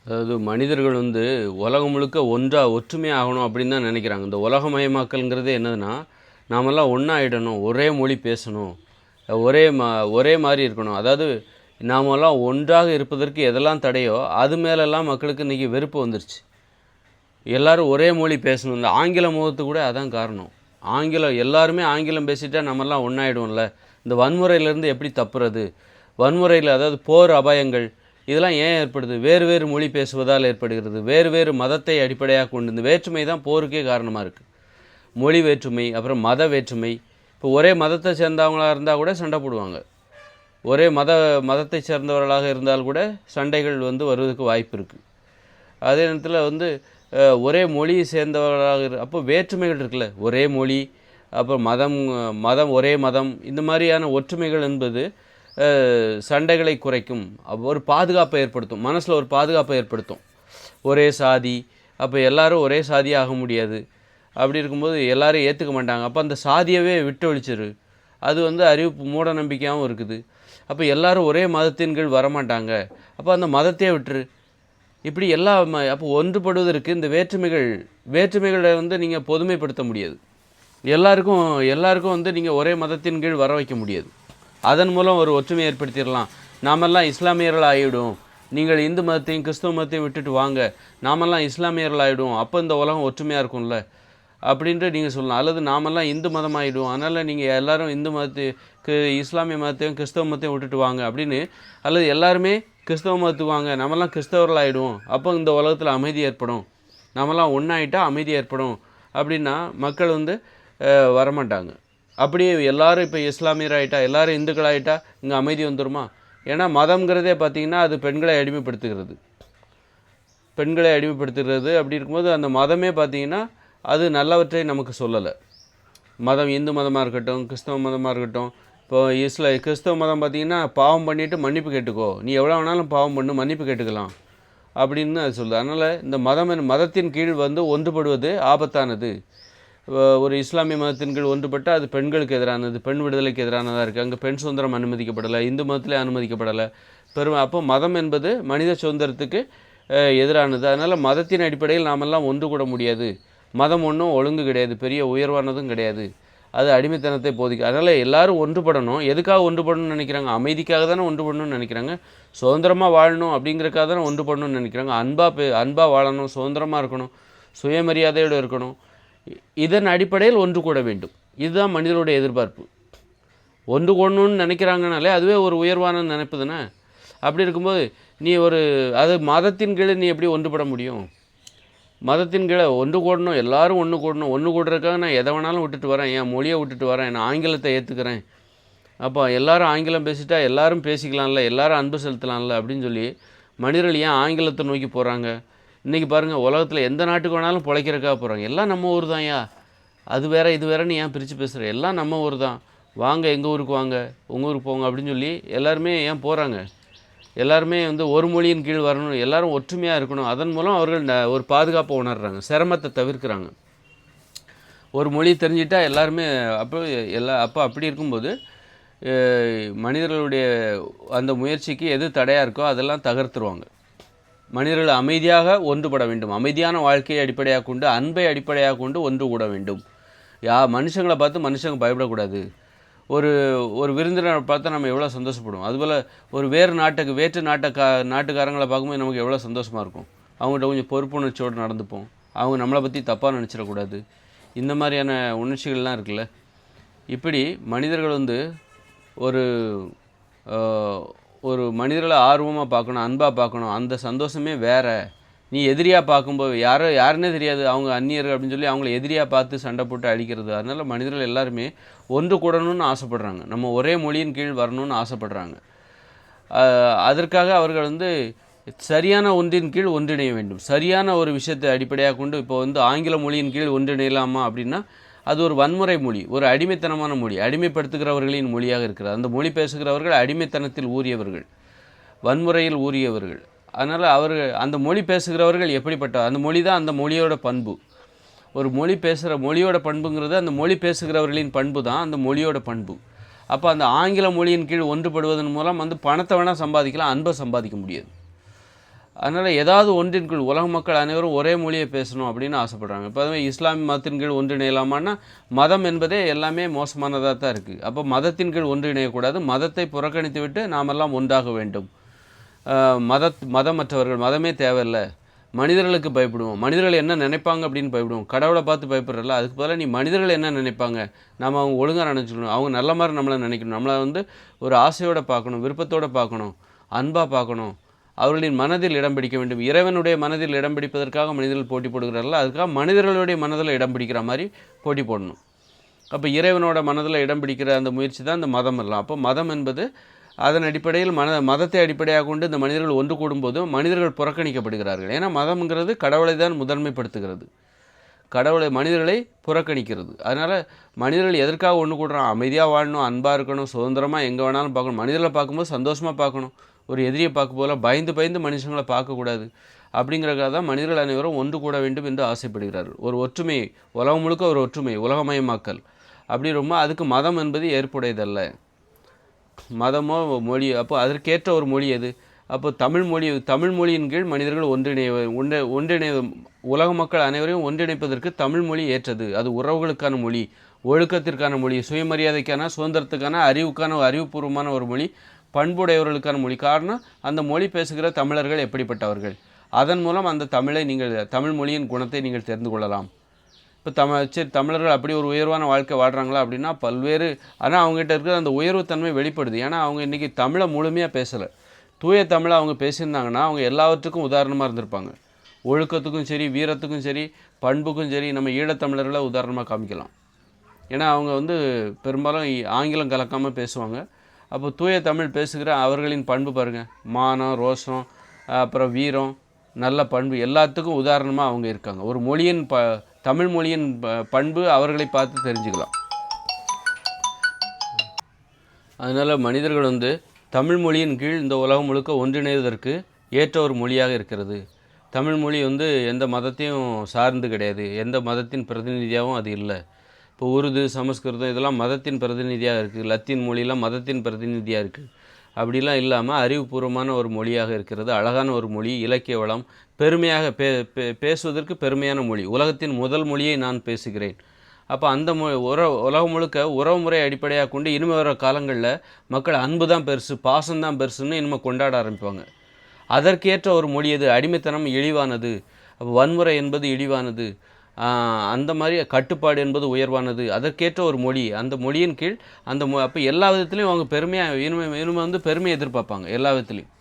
அதாவது மனிதர்கள் உலகம் முழுக்க ஒற்றுமையாக ஆகணும் அப்படின்னு தான் நினைக்கிறாங்க. இந்த உலகமயமாக்கல்ங்கிறது என்னதுன்னா, நாமெல்லாம் ஒன்றாயிடணும், ஒரே மொழி பேசணும், ஒரே ஒரே மாதிரி இருக்கணும். அதாவது நாமெல்லாம் ஒன்றாக இருப்பதற்கு எதெல்லாம் தடையோ அது மேலெல்லாம் மக்களுக்கு இன்றைக்கி வெறுப்பு வந்துருச்சு. எல்லோரும் ஒரே மொழி பேசணும். இந்த ஆங்கில முகத்து கூட அதான் காரணம். எல்லாருமே ஆங்கிலம் பேசிட்டா நம்மெல்லாம் ஒன்றாயிடுவோம்ல. இந்த வன்முறையிலேருந்து எப்படி தப்புறது? வன்முறையில் அதாவது போர் அபாயங்கள் இதெல்லாம் ஏன் ஏற்படுது? வேறு வேறு மொழி பேசுவதால் ஏற்படுகிறது. வேறு வேறு மதத்தை அடிப்படையாக கொண்டு இந்த வேற்றுமை தான் போருக்கே காரணமாக இருக்குது. மொழி வேற்றுமை, அப்புறம் மத வேற்றுமை. இப்போ ஒரே மதத்தை சேர்ந்தவங்களாக இருந்தால் கூட சண்டை போடுவாங்க. ஒரே மதத்தை சேர்ந்தவர்களாக இருந்தால் கூட சண்டைகள் வருவதற்கு வாய்ப்பு இருக்குது. அதே நேரத்தில் ஒரே மொழியை சேர்ந்தவர்களாக அப்போ வேற்றுமைகள் இருக்குல்ல. ஒரே மொழி, அப்புறம் மதம் ஒரே மதம், இந்த மாதிரியான ஒற்றுமைகள் என்பது சண்டைகளை குறைக்கும். ஒரு பாதுகாப்பை ஏற்படுத்தும், மனசில் ஒரு பாதுகாப்பை ஏற்படுத்தும். ஒரே சாதி, அப்போ எல்லோரும் ஒரே சாதியாக ஆக முடியாது. அப்படி இருக்கும்போது எல்லோரும் ஏற்றுக்க மாட்டாங்க. அப்போ அந்த சாதியவே விட்டு ஒழிச்சிரு. அது அறிவு மூட நம்பிக்கையாகவும் இருக்குது. அப்போ எல்லோரும் ஒரே மதத்தின் கீழ் வரமாட்டாங்க. அப்போ அந்த மதத்தையே விட்டுரு. இப்படி அப்போ ஒன்றுபடுவதற்கு இந்த வேற்றுமைகளை நீங்கள் பொதுமைப்படுத்த முடியாது. எல்லாருக்கும் நீங்கள் ஒரே மதத்தின் கீழ் வர வைக்க முடியாது. அதன் மூலம் ஒரு ஒற்றுமை ஏற்படுத்திடலாம். நாமெல்லாம் இஸ்லாமியர்கள் ஆகிவிடும், நீங்கள் இந்து மதத்தையும் கிறிஸ்தவ மதத்தையும் விட்டுட்டு வாங்க, நாமெல்லாம் இஸ்லாமியர்கள் ஆகிடும், அப்போ இந்த உலகம் ஒற்றுமையாக இருக்கும்ல அப்படின்ட்டு நீங்கள் சொல்லலாம். அல்லது நாமெல்லாம் இந்து மதம் ஆகிடும், அதனால் நீங்கள் எல்லோரும் இந்து மதத்துக்கு இஸ்லாமிய மதத்தையும் கிறிஸ்தவ மதத்தையும் விட்டுட்டு வாங்க அப்படின்னு. அல்லது எல்லாருமே கிறிஸ்தவ மதத்துக்கு வாங்க, நம்மலாம் கிறிஸ்தவர்கள் ஆகிடுவோம், அப்போ இந்த உலகத்தில் அமைதி ஏற்படும், நம்மலாம் ஒன்றாயிட்டால் அமைதி ஏற்படும் அப்படின்னா மக்கள் வரமாட்டாங்க. அப்படியே எல்லோரும் இப்போ இஸ்லாமியர் ஆகிட்டா, எல்லோரும் இந்துக்கள் ஆகிட்டா இங்கே அமைதி வந்துடுமா? ஏன்னா மதம்ங்கிறதே பார்த்திங்கன்னா அது பெண்களை அடிமைப்படுத்துகிறது. அப்படி இருக்கும்போது அந்த மதமே பார்த்திங்கன்னா அது நல்லவற்றை நமக்கு சொல்லலை. இந்து மதமாக இருக்கட்டும், கிறிஸ்தவ மதமாக இருக்கட்டும். இப்போ கிறிஸ்தவ மதம் பார்த்திங்கன்னா பாவம் பண்ணிவிட்டு மன்னிப்பு கேட்டுக்கோ, நீ எவ்வளோ வேணாலும் பாவம் பண்ணு, மன்னிப்பு கேட்டுக்கலாம் அப்படின்னு அது சொல்லுது. அதனால் இந்த மதத்தின் கீழ் ஒன்றுபடுவது ஆபத்தானது. ஒரு இஸ்லாமிய மதத்தின் கீழ் ஒன்றுபட்டால் அது பெண்களுக்கு எதிரானது, பெண் விடுதலைக்கு எதிரானதாக இருக்குது. அங்கே பெண் சுதந்திரம் அனுமதிக்கப்படலை, இந்து மதத்திலே அனுமதிக்கப்படலை. அப்போ மதம் என்பது மனித சுதந்திரத்துக்கு எதிரானது. அதனால் மதத்தின் அடிப்படையில் நாமெல்லாம் ஒன்று கூட முடியாது. மதம் ஒன்றும் ஒழுங்கு கிடையாது, பெரிய உயர்வானதும் கிடையாது, அது அடிமைத்தனத்தை போதிக்கும். அதனால் எல்லோரும் ஒன்றுபடணும். எதுக்காக ஒன்றுபடணும்னு நினைக்கிறாங்க? அமைதிக்காக தானே ஒன்றுபடணும்னு நினைக்கிறாங்க. சுதந்திரமாக வாழணும் அப்படிங்கிறக்காக தானே ஒன்றுபடணும்னு நினைக்கிறாங்க. அன்பாக வாழணும், சுதந்திரமாக இருக்கணும், சுயமரியாதையோடு இருக்கணும். இதன் அடிப்படையில் ஒன்று கூட வேண்டும். இதுதான் மனிதனுடைய எதிர்பார்ப்பு. ஒன்று கூடணும்னு நினைக்கிறாங்கனாலே அதுவே ஒரு உயர்வான நினைப்பு தானே. அப்படி இருக்கும்போது நீ அது மதத்தின் கீழே நீ எப்படி ஒன்றுபட முடியும்? மதத்தின் கீழே ஒன்று கூடணும், எல்லோரும் ஒன்று கூடுறதுக்காக நான் எதை வேணாலும் விட்டுட்டு வரேன், என் மொழியை விட்டுட்டு வரேன், நான் ஆங்கிலத்தை ஏற்றுக்கிறேன், அப்போ எல்லோரும் ஆங்கிலம் பேசிட்டா எல்லோரும் பேசிக்கலாம்ல, எல்லோரும் அன்பு செலுத்தலாம்ல அப்படின்னு சொல்லி மனிதர்கள் ஏன் ஆங்கிலத்தை நோக்கி போகிறாங்க? இன்றைக்கி பாருங்கள், உலகத்தில் எந்த நாட்டுக்கு வேணாலும் பிழைக்கிறக்காக போகிறாங்க. எல்லாம் நம்ம ஊர் தான். அது வேறு இது வேறுன்னு ஏன் பிரித்து பேசுகிற? எல்லாம் நம்ம ஊர் தான், வாங்க எங்கள் ஊருக்கு வாங்க, உங்கள் ஊருக்கு போங்க அப்படின்னு சொல்லி எல்லாருமே ஏன் போகிறாங்க? எல்லாருமே ஒரு மொழியின் கீழ் வரணும், எல்லோரும் ஒற்றுமையாக இருக்கணும். அதன் மூலம் அவர்கள் ஒரு பாதுகாப்பை உணர்கிறாங்க, சிரமத்தை தவிர்க்கிறாங்க. ஒரு மொழி தெரிஞ்சிட்டால் எல்லாருமே அப்போ அப்படி இருக்கும்போது மனிதர்களுடைய அந்த முயற்சிக்கு எது தடையாக இருக்கோ அதெல்லாம் தகர்த்துருவாங்க. மனிதர்கள் அமைதியாக ஒன்றுபட வேண்டும். அமைதியான வாழ்க்கையை அடிப்படையாக கொண்டு, அன்பை அடிப்படையாக கொண்டு ஒன்று கூட வேண்டும். மனுஷங்களை பார்த்து மனுஷங்க பயப்படக்கூடாது. ஒரு விருந்தினரை பார்த்தா நம்ம எவ்வளோ சந்தோஷப்படுவோம். அதுபோல் வேற்று நாட்டுக்காரங்களை பார்க்கும்போது நமக்கு எவ்வளோ சந்தோஷமாக இருக்கும். அவங்கள்ட்ட கொஞ்சம் பொறுப்புணர்ச்சியோடு நடந்துப்போம். அவங்க நம்மளை பற்றி தப்பாக நினச்சிடக்கூடாது. இந்த மாதிரியான உணர்ச்சிகள்லாம் இருக்குல்ல. இப்படி மனிதர்கள் ஒரு மனிதர்களை ஆர்வமாக பார்க்கணும், அன்பாக பார்க்கணும். அந்த சந்தோஷமே வேறு. நீ எதிரியாக பார்க்கும்போது யாருன்னே தெரியாது, அவங்க அந்நியர்கள் அப்படின்னு சொல்லி அவங்கள எதிரியாக பார்த்து சண்டை போட்டு அழிக்கிறது. அதனால் மனிதர்கள் எல்லாருமே ஒன்று கூடணும்னு ஆசைப்படுறாங்க, நம்ம ஒரே மொழியின் கீழ் வரணும்னு ஆசைப்படுறாங்க. அதற்காக அவர்கள் சரியான ஒன்றின் கீழ் ஒன்றிணைய வேண்டும். சரியான ஒரு விஷயத்தை அடிப்படையாக கொண்டு இப்போ ஆங்கில மொழியின் கீழ் ஒன்றிணையலாமா அப்படின்னா அது ஒரு வன்முறை மொழி, ஒரு அடிமைத்தனமான மொழி, அடிமைப்படுத்துகிறவர்களின் மொழியாக இருக்கிறது. அந்த மொழி பேசுகிறவர்கள் அடிமைத்தனத்தில் ஊறியவர்கள், வன்முறையில் ஊறியவர்கள். அதனால் அந்த மொழி பேசுகிறவர்கள் எப்படிப்பட்ட அந்த மொழி தான் அந்த மொழியோட பண்பு. ஒரு மொழி பேசுகிற மொழியோட பண்புங்கிறது அந்த மொழி பேசுகிறவர்களின் பண்பு தான் அந்த மொழியோட பண்பு. அப்போ அந்த ஆங்கில மொழியின் கீழ் ஒன்றுபடுவதன் மூலம் பணத்தை வேணால் சம்பாதிக்கலாம், அன்பை சம்பாதிக்க முடியாது. அதனால் ஏதாவது ஒன்றின் கீழ் உலக மக்கள் அனைவரும் ஒரே மொழியை பேசணும் அப்படின்னு ஆசைப்படுறாங்க. இப்போ அதுவே இஸ்லாமிய மதத்தின் கீழ் ஒன்றிணையலாமான்னா மதம் என்பதே எல்லாமே மோசமானதாக தான் இருக்குது. அப்போ மதத்தின் கீழ் ஒன்றிணையக்கூடாது, மதத்தை புறக்கணித்து விட்டு நாமெல்லாம் ஒன்றாக வேண்டும். மதமற்றவர்கள், மதமே தேவையில்லை, மனிதர்களுக்கு பயப்படுவோம், மனிதர்கள் என்ன நினைப்பாங்க அப்படின்னு பயப்படுவோம். கடவுளை பார்த்து பயப்படுறல, அதுக்கு பதிலாக நீ மனிதர்கள் என்ன நினைப்பாங்க, நம்ம அவங்க ஒழுங்காக நினச்சிக்கணும், அவங்க நல்ல மாதிரி நம்மளை நினைக்கணும், நம்மளை ஒரு ஆசையோடு பார்க்கணும், விருப்பத்தோடு பார்க்கணும், அன்பாக பார்க்கணும், அவர்களின் மனதில் இடம் பிடிக்க வேண்டும். இறைவனுடைய மனதில் இடம் பிடிப்பதற்காக மனிதர்கள் போட்டி போடுகிறார்கள், அதுக்காக மனிதர்களுடைய மனதில் இடம் பிடிக்கிற மாதிரி போட்டி போடணும். அப்போ இறைவனோட மனதில் இடம் பிடிக்கிற அந்த முயற்சி தான் இந்த மதம் எல்லாம். அப்போ மதம் என்பது அதன் அடிப்படையில் மதத்தை அடிப்படையாக கொண்டு இந்த மனிதர்கள் ஒன்று கூடும்போது மனிதர்கள் புறக்கணிக்கப்படுகிறார்கள். ஏன்னா மதம்ங்கிறது கடவுளை தான் முதன்மைப்படுத்துகிறது, மனிதர்களை புறக்கணிக்கிறது. அதனால் மனிதர்கள் எதற்காக ஒன்று கூடுறான், அமைதியாக வாழணும், அன்பாக இருக்கணும், சுதந்திரமாக எங்கே வேணாலும் பார்க்கணும், மனிதர்களை பார்க்கும்போது சந்தோஷமாக பார்க்கணும், ஒரு எதிரியை பார்க்க போல பயந்து மனுஷங்களை பார்க்கக்கூடாது. அப்படிங்கிறக்காக தான் மனிதர்கள் அனைவரும் ஒன்று கூட வேண்டும் என்று ஆசைப்படுகிறார்கள். ஒரு ஒற்றுமை, உலகம் முழுக்க ஒரு ஒற்றுமை, உலகமயமாக்கல் அப்படி ரொம்ப. அதுக்கு மதம் என்பது ஏற்புடையதல்ல. மதமோ மொழி, அப்போ அதற்கேற்ற ஒரு மொழி எது? அப்போ தமிழ் மொழியின் கீழ் மனிதர்கள் ஒன்றிணைய உலக மக்கள் அனைவரையும் ஒன்றிணைப்பதற்கு தமிழ் மொழி ஏற்றது. அது உறவுகளுக்கான மொழி, ஒழுக்கத்திற்கான மொழி, சுயமரியாதைக்கான, சுதந்திரத்துக்கான, அறிவுபூர்வமான ஒரு மொழி, பண்புடையவர்களுக்கான மொழி. காரணம் அந்த மொழி பேசுகிற தமிழர்கள் எப்படிப்பட்டவர்கள், அதன் மூலம் அந்த தமிழ் மொழியின் குணத்தை நீங்கள் தெரிந்து கொள்ளலாம். இப்போ தமிழர்கள் அப்படி ஒரு உயர்வான வாழ்க்கை வாழ்கிறாங்களா அப்படின்னா பல்வேறு, ஆனால் அவங்ககிட்ட இருக்கிற அந்த உயர்வுத்தன்மை வெளிப்படுது. ஏன்னா அவங்க இன்றைக்கி தமிழை முழுமையாக பேசலை. தூய தமிழை அவங்க பேசியிருந்தாங்கன்னா அவங்க எல்லாவற்றுக்கும் உதாரணமாக இருந்திருப்பாங்க. ஒழுக்கத்துக்கும் சரி, வீரத்துக்கும் சரி, பண்புக்கும் சரி நம்ம ஈழத்தமிழர்களை உதாரணமாக காமிக்கலாம். ஏன்னா அவங்க பெரும்பாலும் ஆங்கிலம் கலக்காமல் பேசுவாங்க. அப்போ தூய தமிழ் பேசுகிற அவர்களின் பண்பு பாருங்கள், மானம், ரோஷம், அப்புறம் வீரம், நல்ல பண்பு, எல்லாத்துக்கும் உதாரணமாக அவங்க இருக்காங்க. ஒரு மொழியின் தமிழ் மொழியின் பண்பு அவர்களை பார்த்து தெரிஞ்சுக்கலாம். அதனால் மனிதர்கள் தமிழ் மொழியின் கீழ் இந்த உலகம் முழுக்க ஒன்றிணைவதற்கு ஏற்ற ஒரு மொழியாக இருக்கிறது. தமிழ் மொழி எந்த மதத்தையும் சார்ந்து கிடையாது, எந்த மதத்தின் பிரதிநிதியாகவும் அது இல்லை. இப்போ உருது, சமஸ்கிருதம் இதெல்லாம் மதத்தின் பிரதிநிதியாக இருக்குது, லத்தீன் மொழியெலாம் மதத்தின் பிரதிநிதியாக இருக்குது. அப்படிலாம் இல்லாமல் அறிவுபூர்வமான ஒரு மொழியாக இருக்கிறது, அழகான ஒரு மொழி, இலக்கிய வளம், பெருமையாக பேசுவதற்கு பெருமையான மொழி. உலகத்தின் முதல் மொழியை நான் பேசுகிறேன். அப்போ அந்த உலகம் முழுக்க உறவுமுறை அடிப்படையாக கொண்டு இனிமே வர காலங்களில் மக்கள் அன்பு தான் பெருசு, பாசம்தான் பெருசுன்னு இனிமேல் கொண்டாட ஆரம்பிப்பாங்க. அதற்கேற்ற ஒரு மொழி எது? அடிமைத்தனம் இழிவானது, வன்முறை என்பது இழிவானது, அந்த மாதிரி கட்டுப்பாடு என்பது உயர்வானது. அதற்கேற்ற ஒரு மொழி, அந்த மொழியின் கீழ் அப்போ எல்லா விதத்துலையும் அவங்க பெருமையாக இனிமே பெருமையை எதிர்பார்ப்பாங்க. எல்லா விதத்துலையும்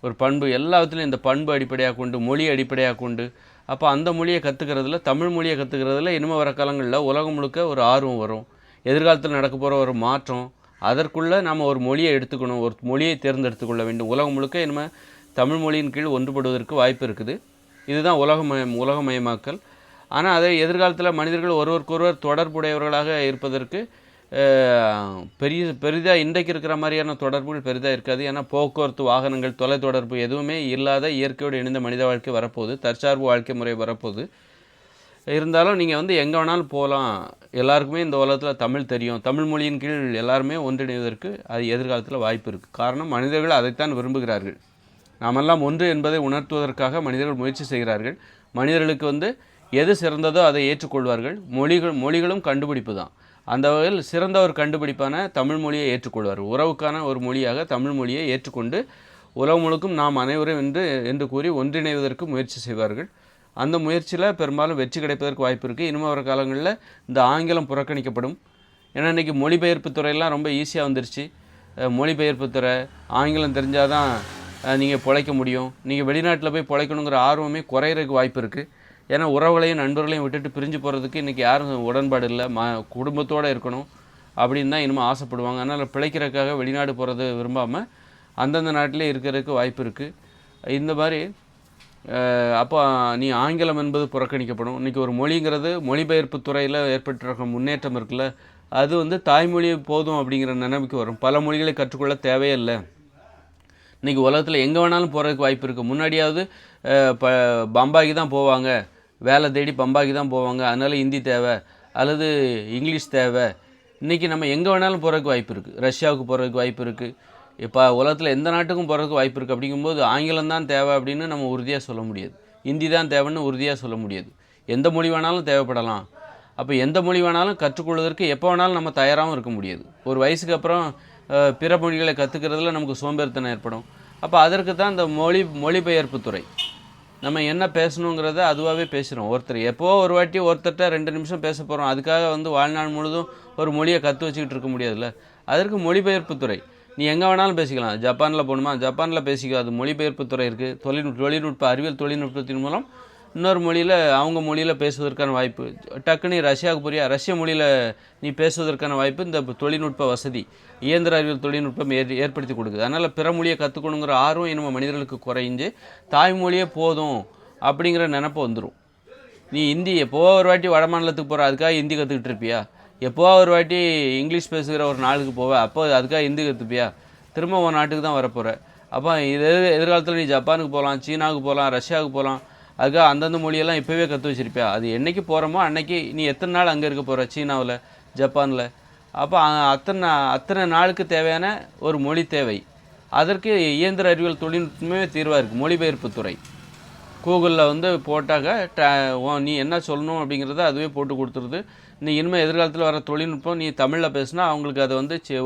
ஒரு பண்பு, எல்லா விதத்துலையும் இந்த பண்பு அடிப்படையாக கொண்டு, மொழி அடிப்படையாக கொண்டு, அப்போ அந்த மொழியை கற்றுக்கிறதுல, தமிழ் மொழியை கற்றுக்கிறதுல இனிமே வர காலங்களில் உலகம் முழுக்க ஒரு ஆர்வம் வரும். எதிர்காலத்தில் நடக்க போகிற ஒரு மாற்றம், அதற்குள்ளே நம்ம ஒரு மொழியை எடுத்துக்கணும், ஒரு மொழியை தேர்ந்தெடுத்து கொள்ள வேண்டும். உலகம் முழுக்க இனிமேல் தமிழ் மொழியின் கீழ் ஒன்றுபடுவதற்கு வாய்ப்பு இருக்குது. இதுதான் உலகமயமாக்கல். ஆனால் அதை எதிர்காலத்தில் மனிதர்கள் ஒருவருக்கொருவர் தொடர்புடையவர்களாக இருப்பதற்கு பெரிதாக இன்றைக்கு இருக்கிற மாதிரியான தொடர்புகள் பெரிதாக இருக்காது. ஏன்னா போக்குவரத்து, வாகனங்கள், தொலைத்தொடர்பு எதுவுமே இல்லாத இயற்கையோடு இணைந்த மனித வாழ்க்கை வரப்போகுது, தற்சார்பு வாழ்க்கை முறை வரப்போகுது. இருந்தாலும் நீங்கள் எங்கே வேணாலும் போகலாம், எல்லாருக்குமே இந்த உலகத்தில் தமிழ் தெரியும், தமிழ் மொழியின் கீழ் எல்லாருமே ஒன்றிணைவதற்கு அது எதிர்காலத்தில் வாய்ப்பு இருக்குது. காரணம் மனிதர்கள் அதைத்தான் விரும்புகிறார்கள். நாமெல்லாம் ஒன்று என்பதை உணர்த்துவதற்காக மனிதர்கள் முயற்சி செய்கிறார்கள். மனிதர்களுக்கு எது சிறந்ததோ அதை ஏற்றுக்கொள்வார்கள். மொழிகளும் கண்டுபிடிப்பு தான். அந்த வகையில் சிறந்த ஒரு கண்டுபிடிப்பான தமிழ் மொழியை ஏற்றுக்கொள்வார்கள். உறவுக்கான ஒரு மொழியாக தமிழ் மொழியை ஏற்றுக்கொண்டு உலகம் முழுக்கும் நாம் அனைவரும் என்று கூறி ஒன்றிணைவதற்கு முயற்சி செய்வார்கள். அந்த முயற்சியில் பெரும்பாலும் வெற்றி கிடைப்பதற்கு வாய்ப்பு இருக்குது. இனிமே வர காலங்களில் இந்த ஆங்கிலம் புறக்கணிக்கப்படும். ஏன்னா இன்றைக்கி மொழிபெயர்ப்பு துறையெல்லாம் ரொம்ப ஈஸியாக வந்துருச்சு. மொழிபெயர்ப்பு துறை, ஆங்கிலம் தெரிஞ்சால் தான் நீங்கள் பிழைக்க முடியும், நீங்கள் வெளிநாட்டில் போய் பிழைக்கணுங்கிற ஆர்வமே குறையிறதுக்கு வாய்ப்பு இருக்குது. ஏன்னா உறவுகளையும் நண்பர்களையும் விட்டுட்டு பிரிஞ்சு போகிறதுக்கு இன்றைக்கி யாரும் உடன்பாடு இல்லை. குடும்பத்தோடு இருக்கணும் அப்படின்னு தான் இனிமேல் ஆசைப்படுவாங்க. அதனால் பிழைக்கிறதுக்காக வெளிநாடு போகிறது விரும்பாமல் அந்தந்த நாட்டிலே இருக்கிறதுக்கு வாய்ப்பு இருக்குது. இந்த மாதிரி அப்போ நீ ஆங்கிலம் என்பது புறக்கணிக்கப்படும். இன்றைக்கி ஒரு மொழிங்கிறது மொழிபெயர்ப்பு துறையில் ஏற்பட்டிருக்க முன்னேற்றம் இருக்குல்ல, அது தாய்மொழி போதும் அப்படிங்கிற நினைவுக்கு வரும். பல மொழிகளை கற்றுக்கொள்ள தேவையே இல்லை. இன்றைக்கி உலகத்தில் எங்கே வேணாலும் போகிறதுக்கு வாய்ப்பு இருக்குது. முன்னாடியாவது பம்பாய்க்கு தான் போவாங்க, வேலை தேடி பம்பாய்க்கு தான் போவாங்க, அதனால் ஹிந்தி தேவை அல்லது இங்கிலீஷ் தேவை. இன்றைக்கி நம்ம எங்கே வேணாலும் போகிறதுக்கு வாய்ப்பு இருக்குது. ரஷ்யாவுக்கு போகிறதுக்கு வாய்ப்பு இருக்குது, இப்போ உலகத்தில் எந்த நாட்டுக்கும் போகிறதுக்கு வாய்ப்பு இருக்குது. அப்படிங்கும்போது ஆங்கிலம் தான் தேவை அப்படின்னு நம்ம உறுதியாக சொல்ல முடியாது. ஹிந்தி தான் தேவைன்னு உறுதியாக சொல்ல முடியாது. எந்த மொழி வேணாலும் தேவைப்படலாம். அப்போ எந்த மொழி வேணாலும் கற்றுக்கொள்வதற்கு எப்போ வேணாலும் நம்ம தயாராகவும் இருக்க முடியாது. ஒரு வயசுக்கு அப்புறம் பிற மொழிகளை கற்றுக்கிறதுல நமக்கு சோம்பேறித்தனம் ஏற்படும். அப்போ அதற்கு தான் இந்த மொழிபெயர்ப்பு துறை. நம்ம என்ன பேசணுங்கிறத அதுவாகவே பேசுகிறோம். ஒருத்தர் எப்போ ஒரு வாட்டி ஒருத்தர்கிட்ட 2 நிமிஷம் பேச போகிறோம். அதுக்காக வாழ்நாள் முழுதும் ஒரு மொழியை கற்று வச்சுக்கிட்டு இருக்க முடியாதுல்ல. அதற்கு மொழிபெயர்ப்பு துறை. நீ எங்கே வேணாலும் பேசிக்கலாம். ஜப்பானில் போகணுமா, ஜப்பானில் பேசிக்கோ. அது மொழிபெயர்ப்பு துறை இருக்குது. தொழில்நுட்ப அறிவியல் தொழில்நுட்பத்தின் மூலம் இன்னொரு மொழியில் அவங்க மொழியில் பேசுவதற்கான வாய்ப்பு. டக்குன்னு ரஷ்யாவுக்கு போறியா, ரஷ்ய மொழியில் நீ பேசுவதற்கான வாய்ப்பு இந்த தொழில்நுட்ப வசதி, இயந்திர அறிவியல் தொழில்நுட்பம் ஏற்படுத்தி கொடுக்குது. அதனால் பிற மொழியை கற்றுக்கணுங்கிற ஆர்வம் நம்ம மனிதர்களுக்கு குறைஞ்சு தாய்மொழியே போதும் அப்படிங்கிற நினப்பு வந்துடும். நீ ஹிந்தி எப்போ ஒரு வாட்டி வட மாநிலத்துக்கு போகிற, அதுக்காக ஹிந்தி கற்றுக்கிட்டு இருப்பியா? எப்போ ஒரு வாட்டி இங்கிலீஷ் பேசுகிற ஒரு நாளுக்கு போவேன், அப்போ அதுக்காக ஹிந்தி கற்றுப்பியா? திரும்ப உன் நாட்டுக்கு தான் வரப்போகிற. அப்போ எதிர்காலத்தில் நீ ஜப்பானுக்கு போகலாம், சீனாவுக்கு போகலாம், ரஷ்யாவுக்கு போகலாம். அதுக்காக அந்தந்த மொழியெல்லாம் இப்போவே கற்று வச்சிருப்பியா? அது என்றைக்கு போகிறோமோ அன்னைக்கு நீ எத்தனை நாள் அங்கே இருக்க போகிற, சீனாவில், ஜப்பானில்? அப்போ அத்தனை நாளுக்கு தேவையான ஒரு மொழி தேவை. அதற்கு இயந்திர அறிவியல் தொழில்நுட்பமே தீர்வாக இருக்குது. மொழிபெயர்ப்பு துறை கூகுளில் போட்டாக்க நீ என்ன சொல்லணும் அப்படிங்கிறத அதுவே போட்டு கொடுத்துருது. நீ இனிமேல் எதிர்காலத்தில் வர தொழில்நுட்பம் நீ தமிழில் பேசுனா அவங்களுக்கு அதை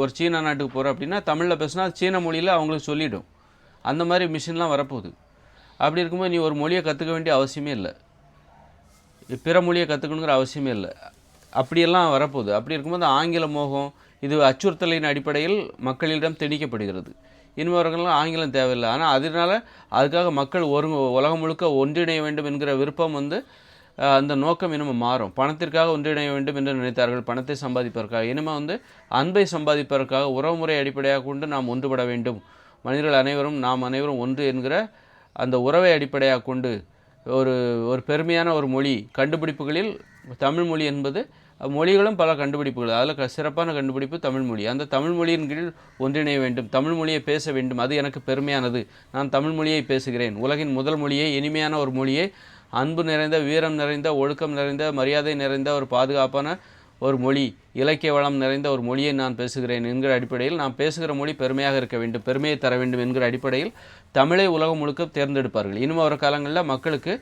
ஒரு சீனா நாட்டுக்கு போகிற அப்படின்னா தமிழில் பேசுனா சீன மொழியில் அவங்களுக்கு சொல்லிவிடும். அந்த மாதிரி மிஷின்லாம் வரப்போகுது. அப்படி இருக்கும்போது நீ ஒரு மொழியை கற்றுக்க வேண்டிய அவசியமே இல்லை. பிற மொழியை கற்றுக்கணுங்கிற அவசியமே இல்லை. அப்படியெல்லாம் வரப்போகுது. அப்படி இருக்கும்போது ஆங்கில மோகம் இது அச்சுறுத்தலின் அடிப்படையில் மக்களிடம் திணிக்கப்படுகிறது. இனிமேவர்கள்லாம் ஆங்கிலம் தேவையில்லை. ஆனால் அதுக்காக மக்கள் உலகம் முழுக்க ஒன்றிணைய வேண்டும் என்கிற விருப்பம் அந்த நோக்கம் இனிமேல் மாறும். பணத்திற்காக ஒன்றிணைய வேண்டும் என்று நினைத்தார்கள், பணத்தை சம்பாதிப்பதற்காக. இனிமேல் அன்பை சம்பாதிப்பதற்காக உறவுமுறை அடிப்படையாக கொண்டு நாம் ஒன்றுபட வேண்டும். மனிதர்கள் அனைவரும் நாம் அனைவரும் ஒன்று என்கிற அந்த உறவை அடிப்படையாக கொண்டு ஒரு பெருமையான ஒரு மொழி கண்டுபிடிப்புகளில் தமிழ் மொழி என்பது, மொழிகளும் பல கண்டுபிடிப்புகள், அதில் சிறப்பான கண்டுபிடிப்பு தமிழ் மொழி. அந்த தமிழ் மொழியின் கீழ் ஒன்றிணைய வேண்டும், தமிழ் மொழியை பேச வேண்டும். அது எனக்கு பெருமையானது. நான் தமிழ் மொழியை பேசுகிறேன். உலகின் முதல் மொழியை, இனிமையான ஒரு மொழியை, அன்பு நிறைந்த, வீரம் நிறைந்த, ஒழுக்கம் நிறைந்த, மரியாதை நிறைந்த, ஒரு பாதுகாப்பான ஒரு மொழி, இலக்கிய வளம் நிறைந்த ஒரு மொழியை நான் பேசுகிறேன் என்கிற அடிப்படையில், நான் பேசுகிற மொழி பெருமையாக இருக்க வேண்டும், பெருமையை தர வேண்டும் என்கிற அடிப்படையில் தமிழை உலகம் முழுக்க தேர்ந்தெடுப்பார்கள். இனிமே வர காலங்களில் மக்களுக்கு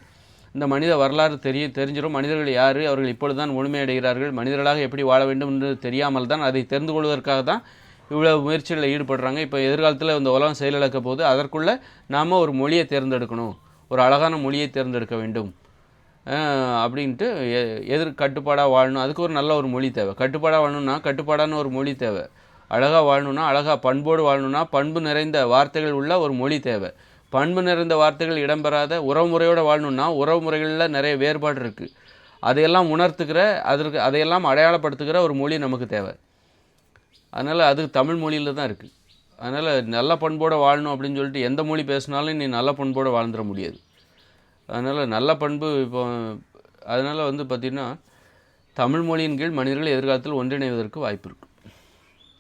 இந்த மனித வரலாறு தெரிஞ்சிடும். மனிதர்கள் யார், அவர்கள் இப்பொழுது தான் முழுமையடைகிறார்கள், மனிதர்களாக எப்படி வாழ வேண்டும் என்று தெரியாமல் தான், அதை தெரிந்து கொள்வதற்காக தான் இவ்வளோ முயற்சிகளில் ஈடுபடுறாங்க. இப்போ எதிர்காலத்தில் இந்த உலகம் செயலிழக்க போது, அதற்குள்ளே நாம் ஒரு மொழியை தேர்ந்தெடுக்கணும், ஒரு அழகான மொழியை தேர்ந்தெடுக்க வேண்டும் அப்படின்ட்டு கட்டுப்பாடாக வாழணும். அதுக்கு ஒரு நல்ல ஒரு மொழி தேவை. கட்டுப்பாடாக வாழணுன்னா கட்டுப்பாடான ஒரு மொழி தேவை. அழகாக வாழணுன்னா, அழகாக பண்போடு வாழணுன்னா பண்பு நிறைந்த வார்த்தைகள் உள்ள ஒரு மொழி தேவை. பண்பு நிறைந்த வார்த்தைகள் இடம்பெறாத உறவுமுறையோடு வாழணுன்னா உறவுமுறைகளில் நிறைய வேறுபாடு இருக்குது. அதையெல்லாம் உணர்த்துக்கிற, அதையெல்லாம் அடையாளப்படுத்துகிற ஒரு மொழி நமக்கு தேவை. அதனால் அது தமிழ் மொழியில் தான் இருக்குது. அதனால் நல்ல பண்போடு வாழணும் அப்படின்னு சொல்லிட்டு எந்த மொழி பேசினாலும் நீ நல்ல பண்போடு வாழ்ந்துட முடியாது. அதனால் நல்ல பண்பு அதனால் பார்த்திங்கன்னா தமிழ் மொழியின் கீழ் மனிதர்கள் எதிர்காலத்தில் ஒன்றிணைவதற்கு வாய்ப்பு இருக்குது.